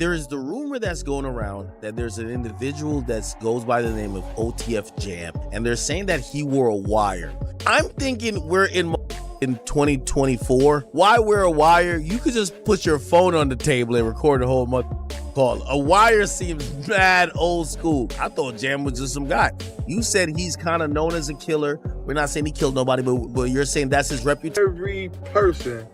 there is the rumor that's going around that there's an individual that goes by the name of OTF Jam, and they're saying that he wore a wire. I'm thinking we're in 2024. Why wear a wire? You could just put your phone on the table and record the whole call. A wire seems mad old school. I thought Jam was just some guy. You said he's kind of known as a killer. We're not saying he killed nobody, but you're saying that's his reputation. Every person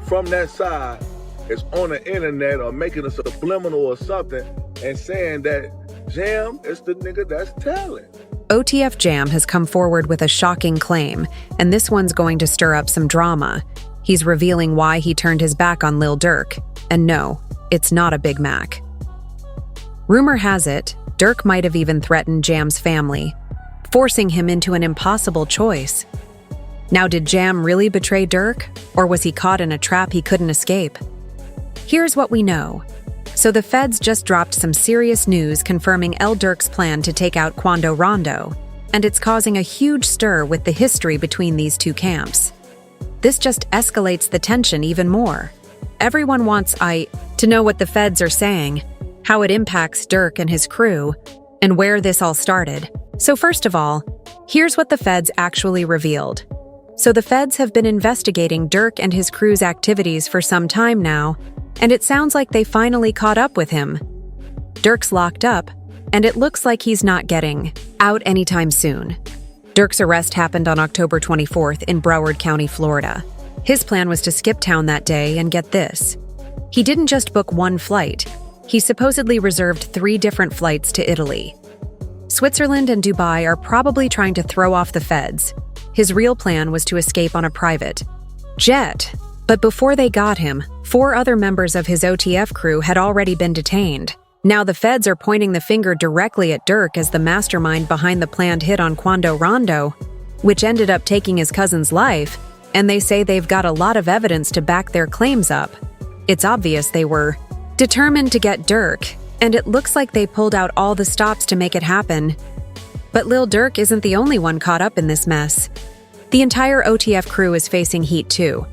from that side is on the internet or making a subliminal or something and saying that Jam is the nigga that's telling. OTF Jam has come forward with a shocking claim, and this one's going to stir up some drama. He's revealing why he turned his back on Lil Durk, and no, it's not a Big Mac. Rumor has it, Durk might have even threatened Jam's family, forcing him into an impossible choice. Now, did Jam really betray Durk, or was he caught in a trap he couldn't escape? Here's what we know. So the feds just dropped some serious news confirming Lil Durk's plan to take out Quando Rondo, and it's causing a huge stir with the history between these two camps. This just escalates the tension even more. Everyone wants to know what the feds are saying, how it impacts Durk and his crew, and where this all started. So first of all, here's what the feds actually revealed. So the feds have been investigating Durk and his crew's activities for some time now, and it sounds like they finally caught up with him. Durk's locked up, and it looks like he's not getting out anytime soon. Durk's arrest happened on October 24th in Broward County, Florida. His plan was to skip town that day, and get this. He didn't just book one flight. He supposedly reserved 3 different flights to Italy. Switzerland and Dubai are probably trying to throw off the feds. His real plan was to escape on a private jet. But before they got him, 4 other members of his OTF crew had already been detained. Now the feds are pointing the finger directly at Durk as the mastermind behind the planned hit on Quando Rondo, which ended up taking his cousin's life, and they say they've got a lot of evidence to back their claims up. It's obvious they were determined to get Durk, and it looks like they pulled out all the stops to make it happen. But Lil Durk isn't the only one caught up in this mess. The entire OTF crew is facing heat too.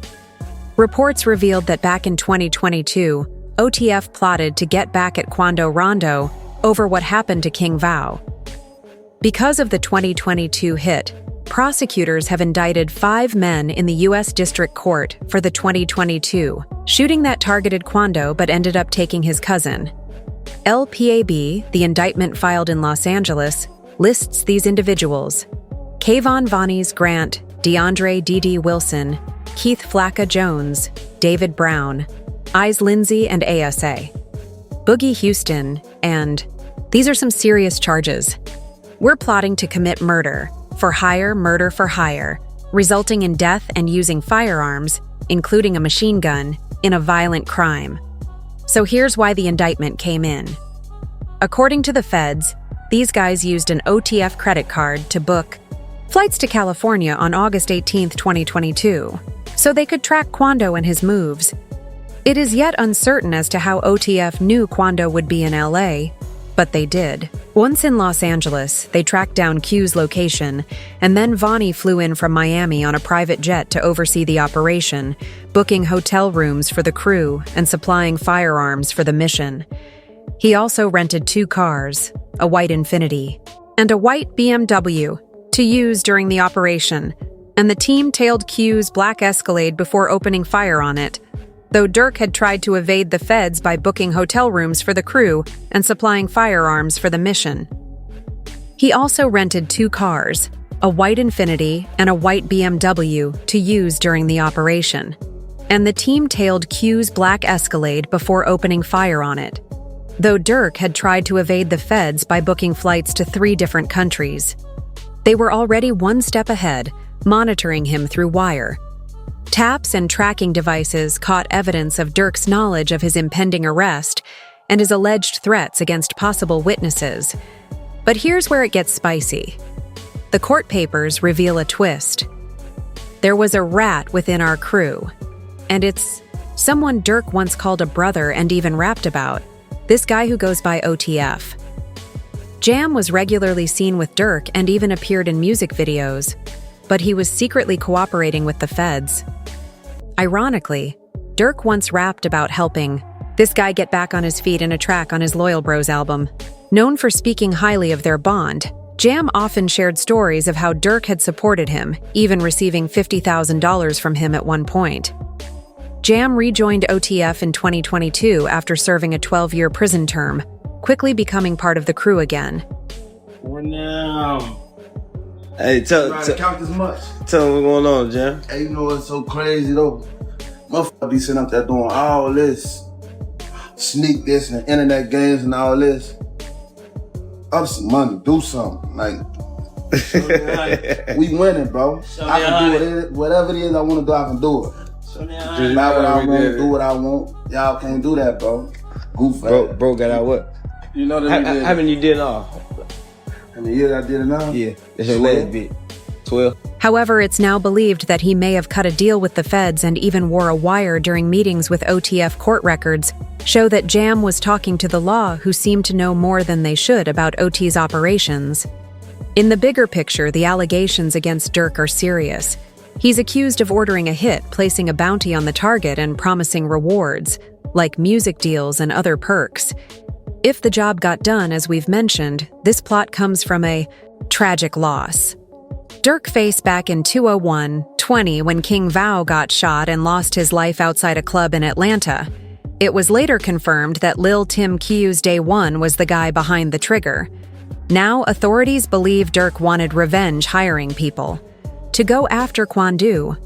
Reports revealed that back in 2022, OTF plotted to get back at Quando Rondo over what happened to King Vao. Because of the 2022 hit, prosecutors have indicted 5 men in the U.S. District Court for the 2022 shooting that targeted Quando but ended up taking his cousin. LPAB, the indictment filed in Los Angeles, lists these individuals: Kayvon Vonnies Grant, DeAndre D.D. Wilson, Keith Flacca Jones, David Brown, Eyes Lindsay and ASA, Boogie Houston, and these are some serious charges. We're plotting to commit murder for hire, resulting in death and using firearms, including a machine gun, in a violent crime. So here's why the indictment came in. According to the feds, these guys used an OTF credit card to book flights to California on August 18, 2022, so they could track Quando and his moves. It is yet uncertain as to how OTF knew Quando would be in LA, but they did. Once in Los Angeles, they tracked down Q's location, and then Vonnie flew in from Miami on a private jet to oversee the operation, booking hotel rooms for the crew and supplying firearms for the mission. He also rented 2 cars, a white Infiniti and a white BMW, to use during the operation, and the team tailed Q's black Escalade before opening fire on it, though Durk had tried to evade the feds by booking hotel rooms for the crew and supplying firearms for the mission. He also rented 2 cars, a white Infiniti and a white BMW, to use during the operation, and the team tailed Q's black Escalade before opening fire on it, though Durk had tried to evade the feds by booking flights to 3 different countries. They were already one step ahead, monitoring him through wire. Taps and tracking devices caught evidence of Durk's knowledge of his impending arrest and his alleged threats against possible witnesses. But here's where it gets spicy. The court papers reveal a twist. There was a rat within our crew, and it's someone Durk once called a brother and even rapped about, this guy who goes by OTF. Jam was regularly seen with Durk and even appeared in music videos, but he was secretly cooperating with the feds. Ironically, Durk once rapped about helping This guy get back on his feet in a track on his Loyal Bros album. Known for speaking highly of their bond, Jam often shared stories of how Durk had supported him, even receiving $50,000 from him at one point. Jam rejoined OTF in 2022 after serving a 12-year prison term, quickly becoming part of the crew again. Now. Hey, tell Count this much. me what's going on, Jam. Hey, you know what's so crazy though? Motherfucker be sitting up there doing all this, sneak this and internet games and all this. Up some money, do something. Like, we winning, bro. I can do it. Whatever it is I want to do, I can do it. Just buy what I want, do what I want. Y'all can't do that, bro. Goof Bro got out what? You know that we did. How many you did off? How many years I did it now? Yeah, that's your last bit. 12. However, it's now believed that he may have cut a deal with the feds and even wore a wire during meetings with OTF court records, show that Jam was talking to the law who seemed to know more than they should about OT's operations. In the bigger picture, the allegations against Durk are serious. He's accused of ordering a hit, placing a bounty on the target and promising rewards, like music deals and other perks. If the job got done, as we've mentioned, this plot comes from a tragic loss. Durk faced back in 2021-20 when King Vao got shot and lost his life outside a club in Atlanta. It was later confirmed that Lil Tim Q's Day One was the guy behind the trigger. Now, authorities believe Durk wanted revenge hiring people to go after Kwandu.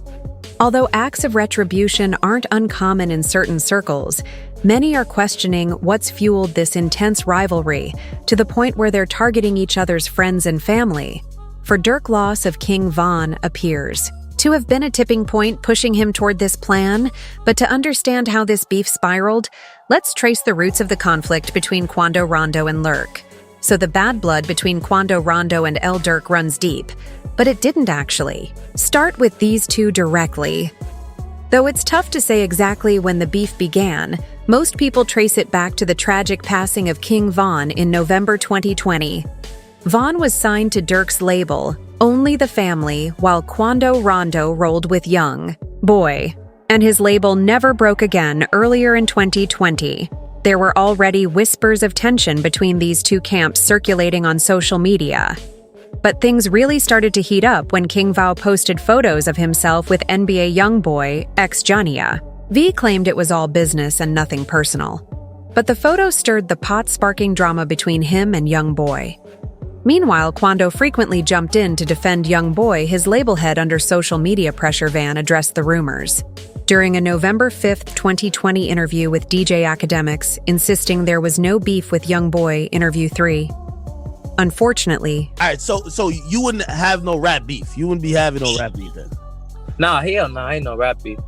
Although acts of retribution aren't uncommon in certain circles, many are questioning what's fueled this intense rivalry to the point where they're targeting each other's friends and family. For Durk, loss of King Von appears to have been a tipping point pushing him toward this plan, but to understand how this beef spiraled, let's trace the roots of the conflict between Quando Rondo and Lurk. So the bad blood between Quando Rondo and Lil Durk runs deep, but it didn't actually start with these two directly. Though it's tough to say exactly when the beef began, most people trace it back to the tragic passing of King Von in November 2020. Von was signed to Durk's label, Only the Family, while Quando Rondo rolled with Young Boy, and his label never broke again earlier in 2020. There were already whispers of tension between these two camps circulating on social media. But things really started to heat up when King Vao posted photos of himself with NBA YoungBoy, ex-Jania. V claimed it was all business and nothing personal. But the photo stirred the pot-sparking drama between him and YoungBoy. Meanwhile, Quando frequently jumped in to defend YoungBoy. His label head under social media pressure van addressed the rumors. During a November 5, 2020 interview with DJ Academics, insisting there was no beef with YoungBoy, interview 3. Unfortunately... All right, so you wouldn't have no rap beef. You wouldn't be having no rap beef then? Nah, hell nah, ain't no rap beef.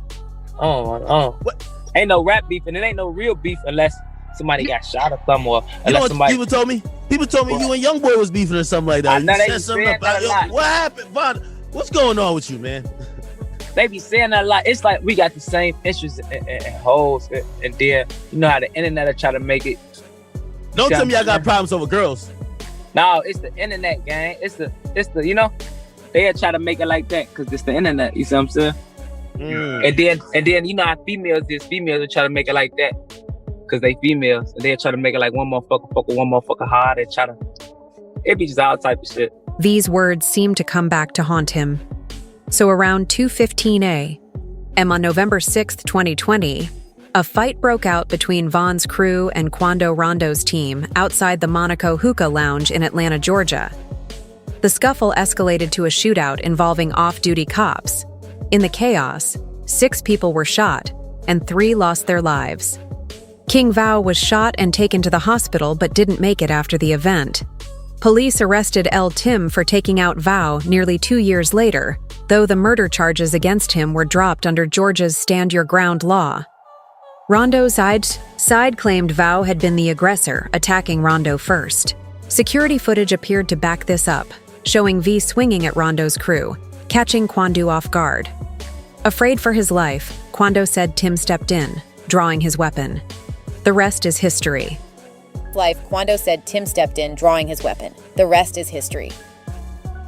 What? Ain't no rap beef, and it ain't no real beef unless somebody got shot or something, or unless somebody... People told me you and YoungBoy was beefing or something like that. I know they said something about, what happened, Von? What's going on with you, man? They be saying that a lot. It's like we got the same interests and holes, and then you know how the internet will try to make it. Don't tell me I got problems over girls. No, it's the internet, gang. It's the you know, they'll try to make it like that because it's the internet. You see what I'm saying? And then you know how females will try to make it like that because they females, and they'll try to make it like one motherfucker hard. They try to. It be just all type of shit. These words seem to come back to haunt him. So around 2:15 a.m. on November 6, 2020, a fight broke out between Von's crew and Quando Rondo's team outside the Monaco Hookah Lounge in Atlanta, Georgia. The scuffle escalated to a shootout involving off-duty cops. In the chaos, 6 people were shot and 3 lost their lives. King Vao was shot and taken to the hospital but didn't make it after the event. Police arrested Lil Tim for taking out Vao nearly 2 years later, though the murder charges against him were dropped under Georgia's Stand Your Ground law. Rondo's side claimed Vao had been the aggressor, attacking Rondo first. Security footage appeared to back this up, showing V swinging at Rondo's crew, catching Quando off guard. Afraid for his life, Quando said Tim stepped in, drawing his weapon. The rest is history. Quando said Tim stepped in, drawing his weapon. The rest is history.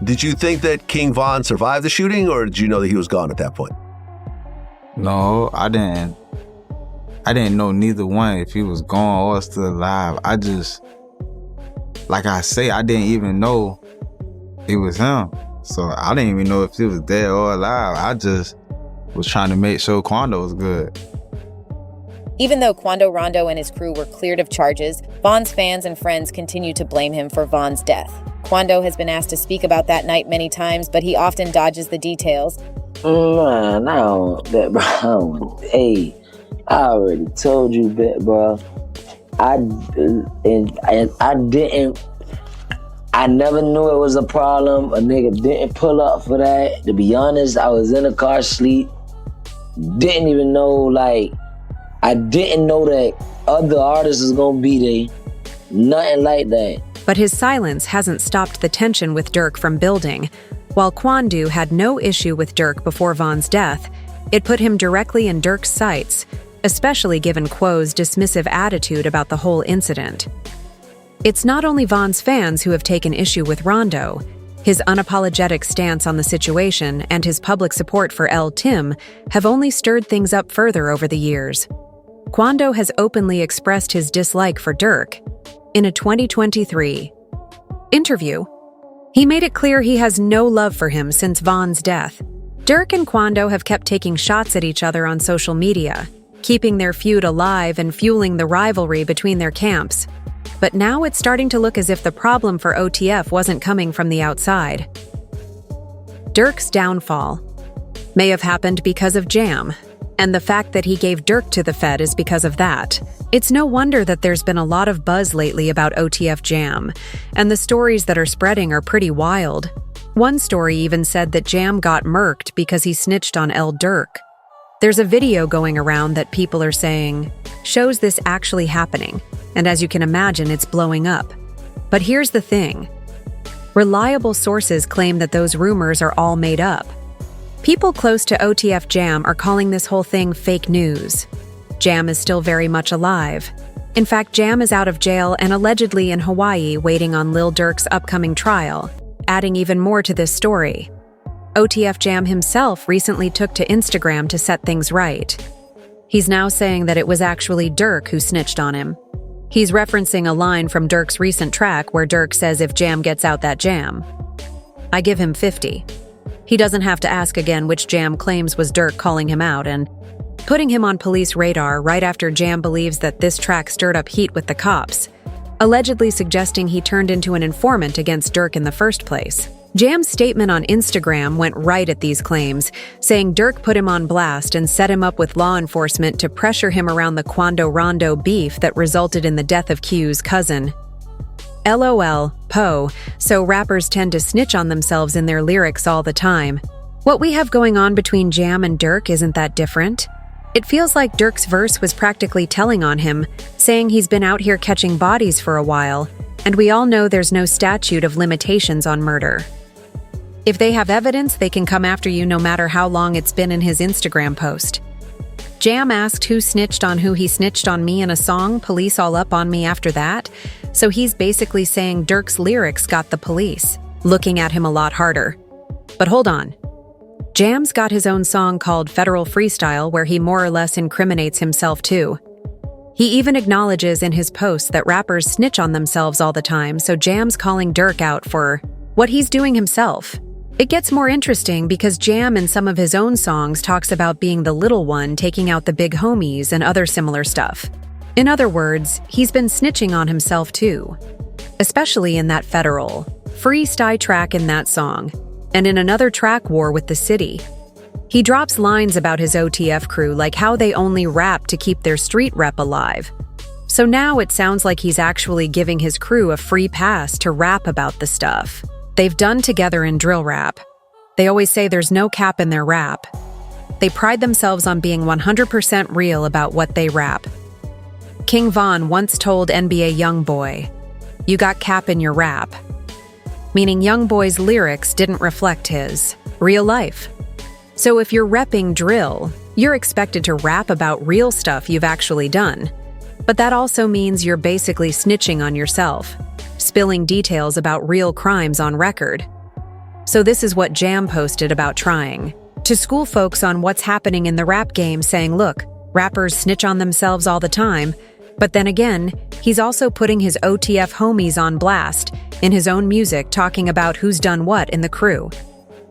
Did you think that King Von survived the shooting, or did you know that he was gone at that point? No, I didn't. I didn't know neither one if he was gone or still alive. I just, like I say, I didn't even know it was him. So I didn't even know if he was dead or alive. I just was trying to make sure Quando was good. Even though Quando Rondo and his crew were cleared of charges, Von's fans and friends continue to blame him for Von's death. Quando has been asked to speak about that night many times, but he often dodges the details. Man, I don't, bro. Hey, I already told you that, bro. I never knew it was a problem. A nigga didn't pull up for that. To be honest, I was in a car sleep. Didn't even know, like, I didn't know that other artists was gonna be there. Nothing like that. But his silence hasn't stopped the tension with Durk from building. While Quando had no issue with Durk before Von's death, it put him directly in Durk's sights, especially given Quo's dismissive attitude about the whole incident. It's not only Von's fans who have taken issue with Rondo. His unapologetic stance on the situation and his public support for L. Tim have only stirred things up further over the years. Quando has openly expressed his dislike for Durk. In a 2023 interview, he made it clear he has no love for him since Von's death. Durk and Quando have kept taking shots at each other on social media, keeping their feud alive and fueling the rivalry between their camps. But now it's starting to look as if the problem for OTF wasn't coming from the outside. Durk's downfall may have happened because of Jam, and the fact that he gave Durk to the Fed is because of that. It's no wonder that there's been a lot of buzz lately about OTF Jam, and the stories that are spreading are pretty wild. One story even said that Jam got murked because he snitched on Lil Durk. There's a video going around that people are saying shows this actually happening, and as you can imagine, it's blowing up. But here's the thing. Reliable sources claim that those rumors are all made up. People close to OTF Jam are calling this whole thing fake news. Jam is still very much alive. In fact, Jam is out of jail and allegedly in Hawaii waiting on Lil Durk's upcoming trial, adding even more to this story. OTF Jam himself recently took to Instagram to set things right. He's now saying that it was actually Durk who snitched on him. He's referencing a line from Durk's recent track where Durk says if Jam gets out that jam, I give him 50. He doesn't have to ask again which Jam claims was Durk calling him out and putting him on police radar right after Jam believes that this track stirred up heat with the cops, allegedly suggesting he turned into an informant against Durk in the first place. Jam's statement on Instagram went right at these claims, saying Durk put him on blast and set him up with law enforcement to pressure him around the Quando Rondo beef that resulted in the death of Q's cousin. LOL, Poe, so rappers tend to snitch on themselves in their lyrics all the time. What we have going on between Jam and Durk isn't that different. It feels like Durk's verse was practically telling on him, saying he's been out here catching bodies for a while, and we all know there's no statute of limitations on murder. If they have evidence, they can come after you no matter how long it's been in his Instagram post. Jam asked who snitched on who he snitched on me in a song, police all up on me after that, so he's basically saying Durk's lyrics got the police looking at him a lot harder. But hold on. Jam's got his own song called Federal Freestyle where he more or less incriminates himself too. He even acknowledges in his posts that rappers snitch on themselves all the time, so Jam's calling Durk out for what he's doing himself. It gets more interesting because Jam in some of his own songs talks about being the little one taking out the big homies and other similar stuff. In other words, he's been snitching on himself too, especially in that Federal Freestyle track in that song, and in another track war with the city. He drops lines about his OTF crew like how they only rap to keep their street rep alive. So now it sounds like he's actually giving his crew a free pass to rap about the stuff they've done together in drill rap. They always say there's no cap in their rap. They pride themselves on being 100% real about what they rap. King Von once told NBA Youngboy, "You got cap in your rap," meaning Youngboy's lyrics didn't reflect his real life. So if you're repping drill, you're expected to rap about real stuff you've actually done. But that also means you're basically snitching on yourself, spilling details about real crimes on record. So this is what Jam posted about trying to school folks on what's happening in the rap game, saying, look, Rappers snitch on themselves all the time, but then again, he's also putting his OTF homies on blast in his own music, talking about who's done what in the crew.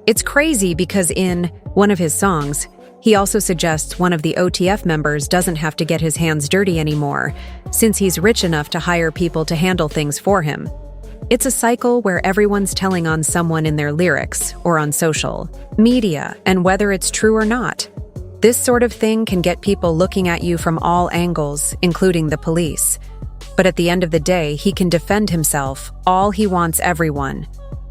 It's crazy because in one of his songs, he also suggests one of the OTF members doesn't have to get his hands dirty anymore, since he's rich enough to hire people to handle things for him. It's a cycle where everyone's telling on someone in their lyrics or on social media, and whether it's true or not. This sort of thing can get people looking at you from all angles, including the police. But at the end of the day, he can defend himself. All he wants everyone.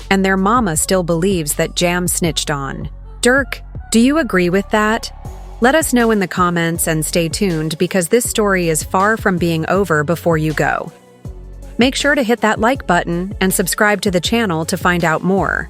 And their mama still believes that Jam snitched on Durk. Do you agree with that? Let us know in the comments and stay tuned because this story is far from being over before you go. Make sure to hit that like button and subscribe to the channel to find out more.